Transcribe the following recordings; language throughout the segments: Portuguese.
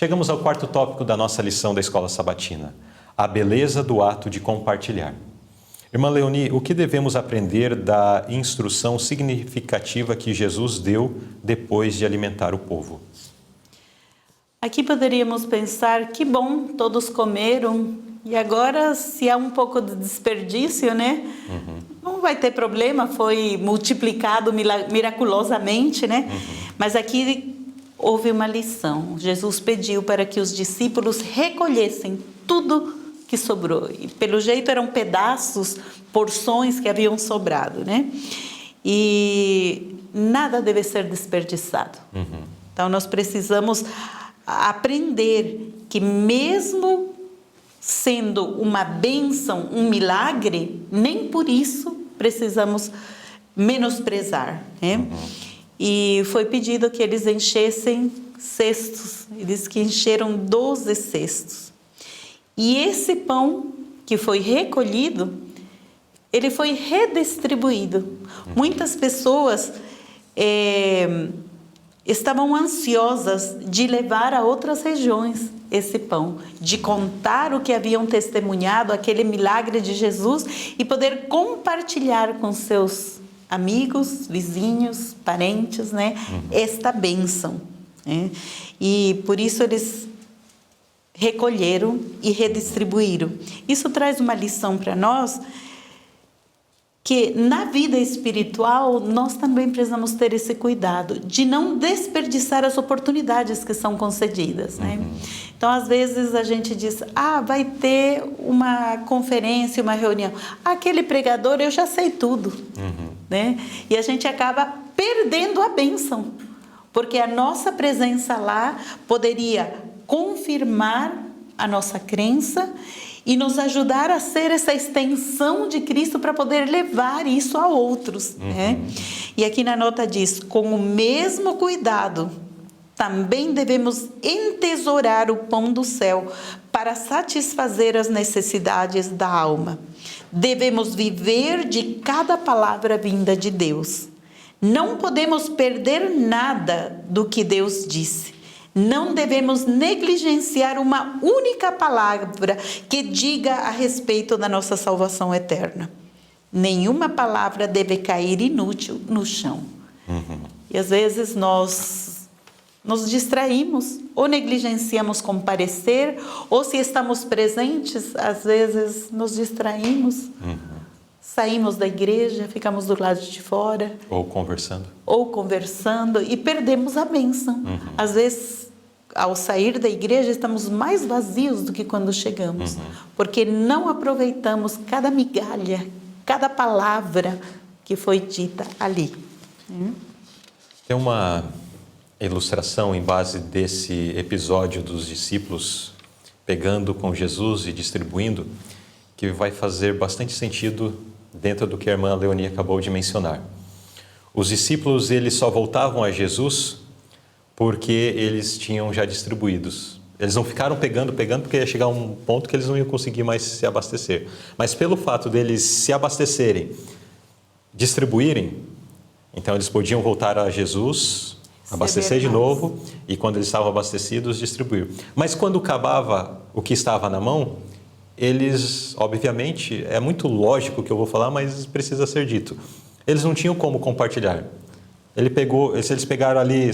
Chegamos ao quarto tópico da nossa lição da Escola Sabatina, a beleza do ato de compartilhar. Irmã Leoni, o que devemos aprender da instrução significativa que Jesus deu depois de alimentar o povo? Aqui poderíamos pensar, que bom, todos comeram, e agora se há um pouco de desperdício, né? Não vai ter problema, foi multiplicado miraculosamente, né? Mas aqui houve uma lição. Jesus pediu para que os discípulos recolhessem tudo que sobrou. E pelo jeito eram pedaços, porções que haviam sobrado, né? E nada deve ser desperdiçado. Então nós precisamos aprender que mesmo sendo uma bênção, um milagre, nem por isso precisamos menosprezar, né? E foi pedido que eles enchessem cestos. Eles que encheram 12 cestos. E esse pão que foi recolhido, ele foi redistribuído. Muitas pessoas estavam ansiosas de levar a outras regiões esse pão, de contar o que haviam testemunhado, aquele milagre de Jesus, e poder compartilhar com seus amigos, vizinhos, parentes, né, esta bênção, né? E por isso eles recolheram e redistribuíram. Isso traz uma lição para nós, que na vida espiritual nós também precisamos ter esse cuidado de não desperdiçar as oportunidades que são concedidas, né? Então, às vezes a gente diz, vai ter uma conferência, uma reunião. Aquele pregador, eu já sei tudo, né? E a gente acaba perdendo a bênção, porque a nossa presença lá poderia confirmar a nossa crença e nos ajudar a ser essa extensão de Cristo para poder levar isso a outros, né? E aqui na nota diz, com o mesmo cuidado, também devemos entesourar o pão do céu para satisfazer as necessidades da alma. Devemos viver de cada palavra vinda de Deus. Não podemos perder nada do que Deus disse. Não devemos negligenciar uma única palavra que diga a respeito da nossa salvação eterna. Nenhuma palavra deve cair inútil no chão. E às vezes nós nos distraímos, ou negligenciamos comparecer, ou se estamos presentes, às vezes nos distraímos. Saímos da igreja, ficamos do lado de fora. Ou conversando E perdemos a bênção. Às vezes, ao sair da igreja, estamos mais vazios do que quando chegamos. Porque não aproveitamos cada migalha, cada palavra que foi dita ali. Tem uma ilustração em base desse episódio dos discípulos pegando com Jesus e distribuindo, que vai fazer bastante sentido dentro do que a irmã Leoni acabou de mencionar. Os discípulos, eles só voltavam a Jesus porque eles tinham já distribuídos. Eles não ficaram pegando, porque ia chegar um ponto que eles não iam conseguir mais se abastecer. Mas pelo fato deles se abastecerem, distribuírem, então eles podiam voltar a Jesus, abastecer de novo, e quando eles estavam abastecidos, distribuir. Mas quando acabava o que estava na mão, eles, obviamente, é muito lógico o que eu vou falar, mas precisa ser dito. Eles não tinham como compartilhar. Eles pegaram ali,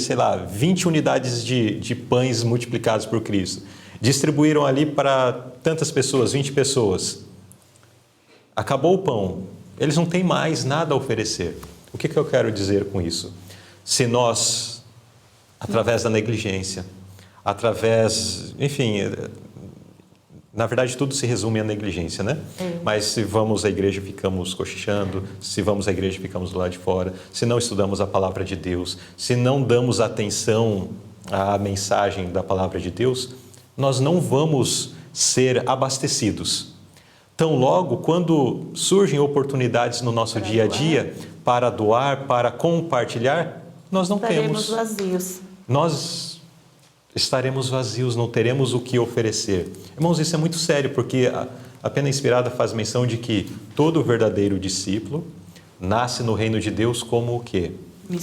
20 unidades de pães multiplicados por Cristo. Distribuíram ali para tantas pessoas, 20 pessoas. Acabou o pão. Eles não têm mais nada a oferecer. O que eu quero dizer com isso? Se nós, através da negligência, na verdade, tudo se resume à negligência, né? Mas se vamos à igreja, ficamos cochichando. Se vamos à igreja, ficamos do lado de fora. Se não estudamos a palavra de Deus, se não damos atenção à mensagem da palavra de Deus, nós não vamos ser abastecidos. Tão logo, quando surgem oportunidades no nosso dia a dia para doar, para compartilhar, nós não temos. Estaremos vazios. Nós estaremos vazios, não teremos o que oferecer. Irmãos, isso é muito sério, porque a Pena Inspirada faz menção de que todo verdadeiro discípulo nasce no reino de Deus como o quê?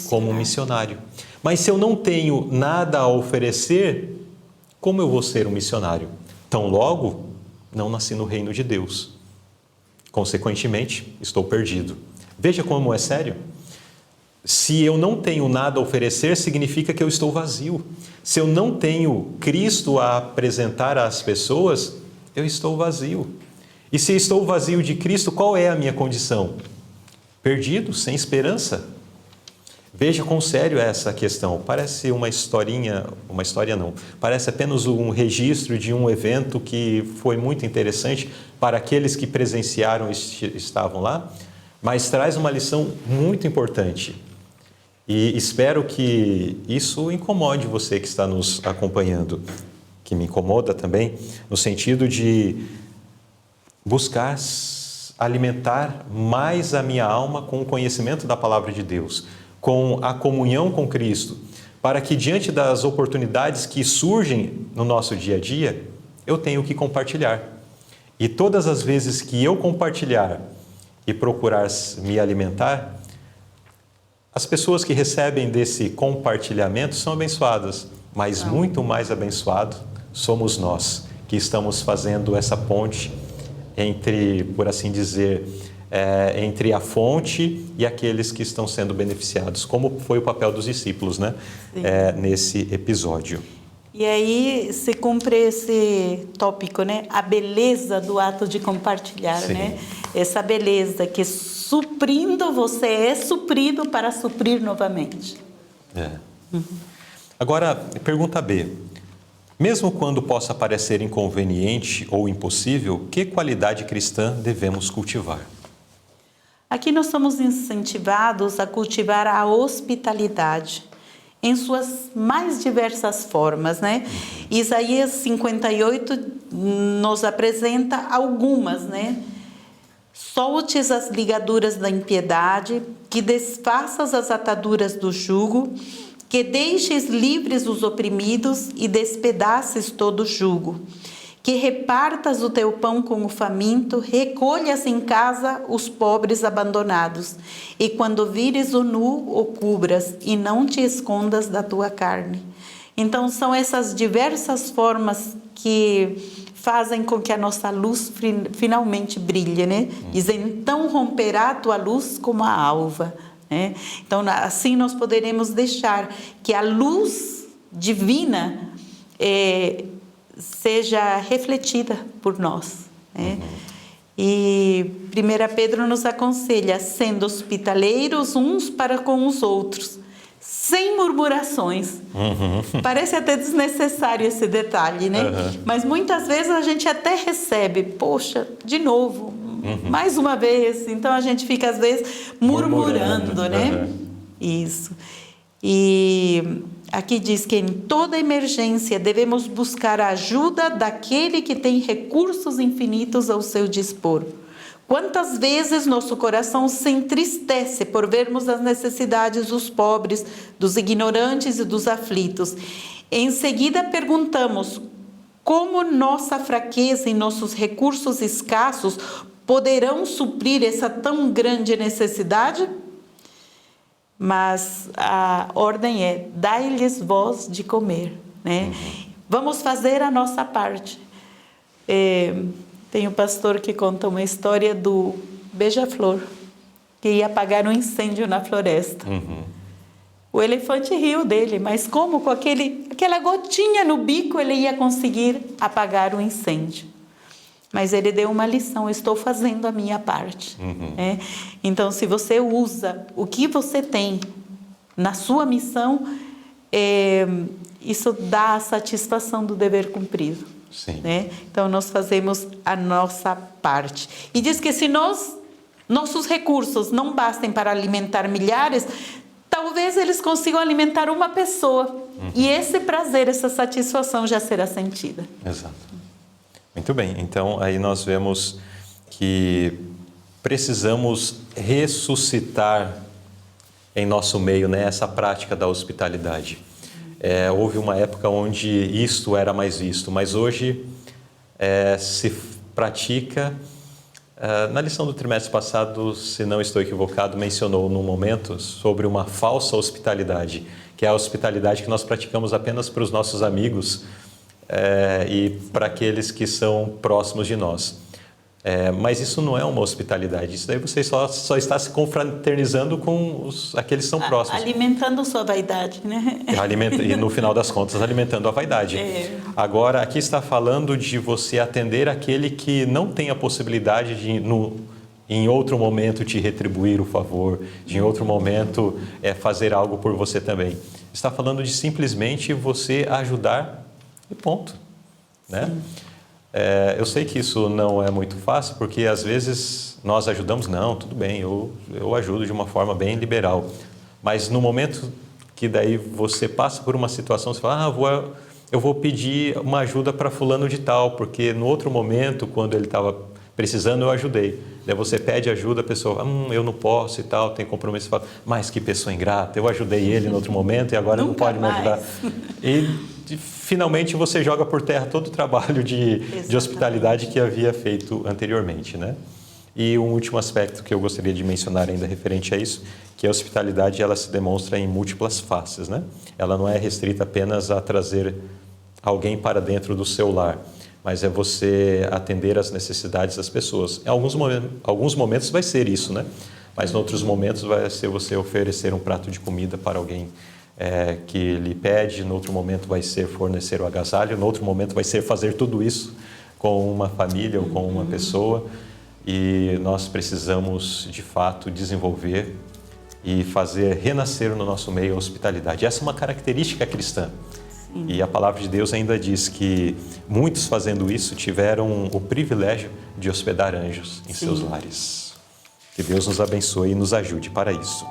Como um missionário. Mas se eu não tenho nada a oferecer, como eu vou ser um missionário? Tão logo, não nasci no reino de Deus. Consequentemente, estou perdido. Veja como é sério. Se eu não tenho nada a oferecer, significa que eu estou vazio. Se eu não tenho Cristo a apresentar às pessoas, eu estou vazio. E se estou vazio de Cristo, qual é a minha condição? Perdido, sem esperança. Veja quão sério é essa questão. Parece uma história não. Parece apenas um registro de um evento que foi muito interessante para aqueles que presenciaram e estavam lá, mas traz uma lição muito importante. E espero que isso incomode você que está nos acompanhando, que me incomoda também, no sentido de buscar alimentar mais a minha alma com o conhecimento da palavra de Deus, com a comunhão com Cristo, para que diante das oportunidades que surgem no nosso dia a dia, eu tenha o que compartilhar. E todas as vezes que eu compartilhar e procurar me alimentar, as pessoas que recebem desse compartilhamento são abençoadas, mas muito mais abençoado somos nós, que estamos fazendo essa ponte entre, por assim dizer, entre a fonte e aqueles que estão sendo beneficiados, como foi o papel dos discípulos, né? Nesse episódio. E aí se cumpre esse tópico, né? A beleza do ato de compartilhar, Sim. né? Essa beleza que suprindo, você é suprido para suprir novamente. Agora, pergunta B. Mesmo quando possa parecer inconveniente ou impossível, que qualidade cristã devemos cultivar? Aqui nós somos incentivados a cultivar a hospitalidade em suas mais diversas formas, né? Isaías 58 nos apresenta algumas, né? Soltes as ligaduras da impiedade, que desfaças as ataduras do jugo, que deixes livres os oprimidos e despedaces todo o jugo. Que repartas o teu pão com o faminto, recolhas em casa os pobres abandonados, e quando vires o nu, o cubras, e não te escondas da tua carne. Então, são essas diversas formas que fazem com que a nossa luz finalmente brilhe, né? Diz, então romperá a tua luz como a alva, né? Então, assim nós poderemos deixar que a luz divina seja refletida por nós, né? E 1 Pedro nos aconselha, sendo hospitaleiros uns para com os outros, sem murmurações. Parece até desnecessário esse detalhe, né? Mas muitas vezes a gente até recebe, poxa, de novo, mais uma vez. Então a gente fica às vezes murmurando, né? Isso. E aqui diz que em toda emergência devemos buscar a ajuda daquele que tem recursos infinitos ao seu dispor. Quantas vezes nosso coração se entristece por vermos as necessidades dos pobres, dos ignorantes e dos aflitos. Em seguida perguntamos como nossa fraqueza e nossos recursos escassos poderão suprir essa tão grande necessidade? Mas a ordem é, dai-lhes vós de comer, né? Vamos fazer a nossa parte. Tem um pastor que conta uma história do beija-flor, que ia apagar um incêndio na floresta. O elefante riu dele, mas como com aquela gotinha no bico ele ia conseguir apagar o incêndio? Mas ele deu uma lição, estou fazendo a minha parte. Né? Então, se você usa o que você tem na sua missão, isso dá a satisfação do dever cumprido. Sim. Né? Então, nós fazemos a nossa parte. E diz que se nossos recursos não bastem para alimentar milhares, talvez eles consigam alimentar uma pessoa. E esse prazer, essa satisfação já será sentida. Exato. Muito bem. Então, aí nós vemos que precisamos ressuscitar em nosso meio, né, essa prática da hospitalidade. Houve uma época onde isto era mais visto, mas hoje se pratica. Na lição do trimestre passado, se não estou equivocado, mencionou num momento sobre uma falsa hospitalidade, que é a hospitalidade que nós praticamos apenas para os nossos amigos e para aqueles que são próximos de nós. Mas isso não é uma hospitalidade, isso daí você só está se confraternizando com aqueles que são próximos. Alimentando sua vaidade, né? E no final das contas, alimentando a vaidade. Agora, aqui está falando de você atender aquele que não tem a possibilidade de, em outro momento, te retribuir o favor, de em outro momento fazer algo por você também. Está falando de simplesmente você ajudar e ponto, né? Eu sei que isso não é muito fácil, porque às vezes nós ajudamos, não, tudo bem, eu ajudo de uma forma bem liberal. Mas no momento que daí você passa por uma situação, você fala, eu vou pedir uma ajuda para fulano de tal, porque no outro momento, quando ele estava precisando, eu ajudei. Daí você pede ajuda, a pessoa fala, eu não posso e tal, tem compromisso. Fala, mas que pessoa ingrata, eu ajudei ele no outro momento e agora não pode me ajudar. E finalmente você joga por terra todo o trabalho de hospitalidade que havia feito anteriormente, né? E um último aspecto que eu gostaria de mencionar ainda referente a isso, que a hospitalidade ela se demonstra em múltiplas faces, né? Ela não é restrita apenas a trazer alguém para dentro do seu lar, mas é você atender às necessidades das pessoas. Em alguns momentos vai ser isso, né? Mas em outros momentos vai ser você oferecer um prato de comida para alguém que lhe pede, no outro momento vai ser fornecer o agasalho, no outro momento vai ser fazer tudo isso com uma família ou com uma pessoa. E nós precisamos, de fato, desenvolver e fazer renascer no nosso meio a hospitalidade. Essa é uma característica cristã. Sim. E a palavra de Deus ainda diz que muitos fazendo isso tiveram o privilégio de hospedar anjos em seus lares. Que Deus nos abençoe e nos ajude para isso.